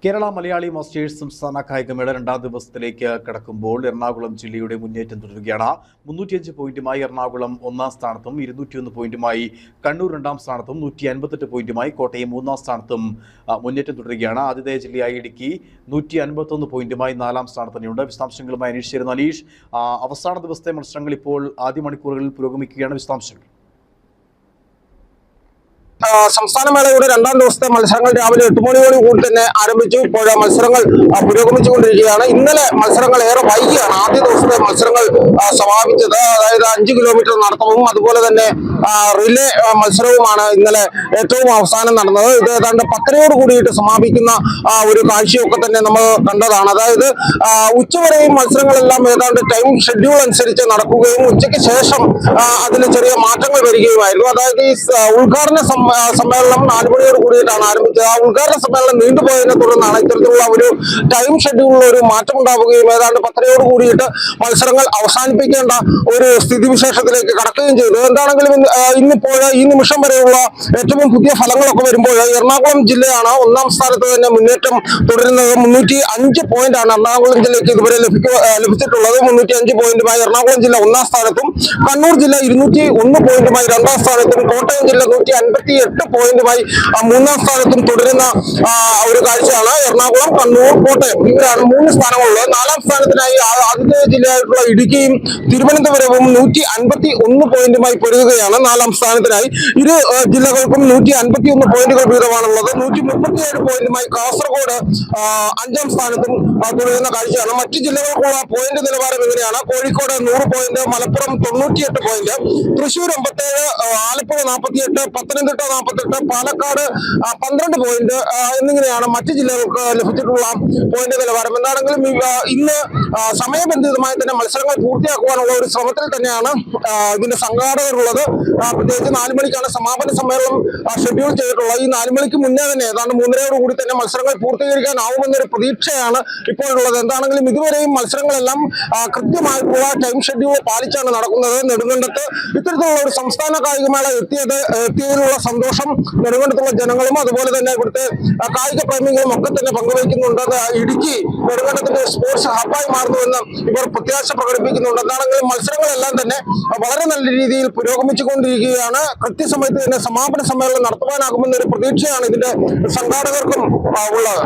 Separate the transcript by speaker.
Speaker 1: Kerala Malayali masters സംസ്ഥാന കായികമേള രണ്ടാം ദിവസത്തിലേക്ക് കടക്കുമ്പോൾ എറണാകുളം ജില്ലയുടെ മുന്നേറ്റം തുടരുകയാണ്. 305 പോയിന്റുമായി എറണാകുളം ഒന്നാം സ്ഥാനത്തും 201 പോയിന്റുമായി കണ്ണൂർ രണ്ടാം സ്ഥാനത്തും 158 പോയിന്റുമായി കോട്ടയം മൂന്നാം സ്ഥാനത്തും മുന്നേറ്റം തുടരുകയാണ്. ആതിഥേയ ജില്ലയായ ഇടുക്കി 151 പോയിന്റുമായി നാലാം സ്ഥാനത്ത് തന്നെയുണ്ട്. വിശദാംശങ്ങളുമായി അനീഷ് ചേരുന്നു. അനീഷ്, അവസാന ദിവസത്തെ മത്സരങ്ങൾ ഇപ്പോൾ ആദ്യ മണിക്കൂറുകളിൽ പുരോഗമിക്കുകയാണ്. വിശദാംശങ്ങൾ.
Speaker 2: സംസ്ഥാനമേളയുടെ രണ്ടാം ദിവസത്തെ മത്സരങ്ങൾ രാവിലെ 8 മണിയോട് കൂടി തന്നെ ആരംഭിച്ചു. ഇപ്പോൾ മത്സരങ്ങൾ പുരോഗമിച്ചുകൊണ്ടിരിക്കുകയാണ്. ഇന്നലെ മത്സരങ്ങൾ ഏറെ വൈകിയാണ് ആദ്യ ദിവസത്തെ മത്സരങ്ങൾ സമാപിച്ചത്. അതായത് 5 കിലോമീറ്റർ നടത്തവും അതുപോലെ തന്നെ റിലേ മത്സരവുമാണ് ഇന്നലെ ഏറ്റവും അവസാനം നടന്നത്. ഇത് ഏതാണ്ട് 10:00 കൂടിയിട്ട് സമാപിക്കുന്ന ഒരു കാഴ്ചയൊക്കെ തന്നെ നമ്മൾ കണ്ടതാണ്. അതായത് ഉച്ചവരെയും മത്സരങ്ങളെല്ലാം ഏതാണ്ട് ടൈം ഷെഡ്യൂൾ അനുസരിച്ച് നടക്കുകയും ഉച്ചയ്ക്ക് ശേഷം അതിന് ചെറിയ മാറ്റങ്ങൾ വരികയുമായിരുന്നു. അതായത് ഈ ഉദ്ഘാടന സമ്മേളനം 4 മണിയോട് കൂടിയിട്ടാണ് ആരംഭിച്ചത്. ആ ഉദ്ഘാടന സമ്മേളനം നീണ്ടുപോയതിനെ തുടർന്നാണ് ഇത്തരത്തിലുള്ള ഒരു ടൈം ഷെഡ്യൂളിൽ ഒരു മാറ്റം ഉണ്ടാവുകയും ഏതാണ്ട് 10:00 കൂടിയിട്ട് മത്സരങ്ങൾ അവസാനിപ്പിക്കേണ്ട ഒരു സ്ഥിതിവിശേഷത്തിലേക്ക് കടക്കുകയും ചെയ്തു. എന്താണെങ്കിലും ഇന്നിപ്പോൾ ഈ നിമിഷം വരെയുള്ള ഏറ്റവും പുതിയ ഫലങ്ങളൊക്കെ വരുമ്പോൾ എറണാകുളം ജില്ലയാണ് ഒന്നാം സ്ഥാനത്ത് തന്നെ മുന്നേറ്റം തുടരുന്നത്. 305 പോയിന്റാണ് എറണാകുളം ജില്ലയ്ക്ക് ഇതുവരെ ലഭിച്ചിട്ടുള്ളത്. 305 പോയിന്റുമായി എറണാകുളം ജില്ല ഒന്നാം സ്ഥാനത്തും കണ്ണൂർ ജില്ല 201 പോയിന്റുമായി രണ്ടാം സ്ഥാനത്തും കോട്ടയം ജില്ല 158 പോയിന്റുമായി മൂന്നാം സ്ഥാനത്തും തുടരുന്ന ഒരു കാഴ്ചയാണ്. എറണാകുളം, കണ്ണൂർ, കോട്ടയം ഇവരാണ് 3 സ്ഥാനങ്ങളുള്ളത്. നാലാം സ്ഥാനത്തിനായി ആതിഥേയ ജില്ലയായിട്ടുള്ള ഇടുക്കിയും തിരുവനന്തപുരവും 151 പോയിന്റുമായി പൊരുതുകയാണ്. നാലാം സ്ഥാനത്തിനായി ഇരു ജില്ലകൾക്കും 151 പോയിന്റുകൾ വീതമാണുള്ളത്. 137 പോയിന്റുമായി കാസർഗോഡ് 5ാം സ്ഥാനത്തും തുടരുന്ന കാഴ്ചയാണ്. മറ്റു ജില്ലകൾക്കുള്ള പോയിന്റ് നിലവാരം എങ്ങനെയാണ്? Kozhikode 100 point, Malappuram 98 point, Thrissur 87, Alappuzha 48, Pathanamthitta 48, Palakkad 12 point എന്നിങ്ങനെയാണ് മറ്റു ജില്ലകൾക്ക് ലഭിച്ചിട്ടുള്ള പോയിന്റ് നിലവാരം. എന്താണെങ്കിലും ഇന്ന് സമയബന്ധിതമായി തന്നെ മത്സരങ്ങൾ പൂർത്തിയാക്കുവാനുള്ള ഒരു ശ്രമത്തിൽ തന്നെയാണ് ഇതിന്റെ സംഘാടകരുള്ളത്. പ്രത്യേകിച്ച് 4 മണിക്കാണ് സമാപന സമ്മേളനം ഷെഡ്യൂൾ ചെയ്തിട്ടുള്ളത്. ഈ 4 മണിക്ക് മുന്നേ തന്നെ ഏതാണ്ട് 3:30 കൂടി തന്നെ മത്സരങ്ങൾ പൂർത്തീകരിക്കാനാവുമെന്നൊരു പ്രതീക്ഷയാണ് ഇപ്പോഴുള്ളത്. എന്താണെങ്കിലും ഇതുവരെയും മത്സരങ്ങളെല്ലാം കൃത്യമായിട്ടുള്ള ടൈം ഷെഡ്യൂൾ പാലിച്ചാണ് നടക്കുന്നത്. നെടുങ്കണ്ടത്ത് ഇത്തരത്തിലുള്ള ഒരു സംസ്ഥാന കായികമേള എത്തിയതിനുള്ള സന്തോഷം നെടുങ്കണ്ടത്തുള്ള ജനങ്ങളും അതുപോലെ തന്നെ ഇവിടുത്തെ കായിക പ്രേമികളും ഒക്കെ തന്നെ പങ്കുവയ്ക്കുന്നുണ്ട്. ഇടുക്കി നെടുങ്കണ്ടത്തിന്റെ സ്പോർട്സ് ഹബ്ബായി മാറുന്നുവെന്ന് ഇവർ പ്രത്യാശ പ്രകടിപ്പിക്കുന്നുണ്ട്. എന്താണെങ്കിലും മത്സരങ്ങളെല്ലാം തന്നെ വളരെ നല്ല രീതിയിൽ പുരോഗമിച്ചുകൊണ്ടിരിക്കുകയാണ്. കൃത്യസമയത്ത് തന്നെ സമാപന സമ്മേളനം നടത്തുവാനാകുമെന്നൊരു പ്രതീക്ഷയാണ് ഇതിന്റെ സംഘാടകർക്കും ഉള്ളത്.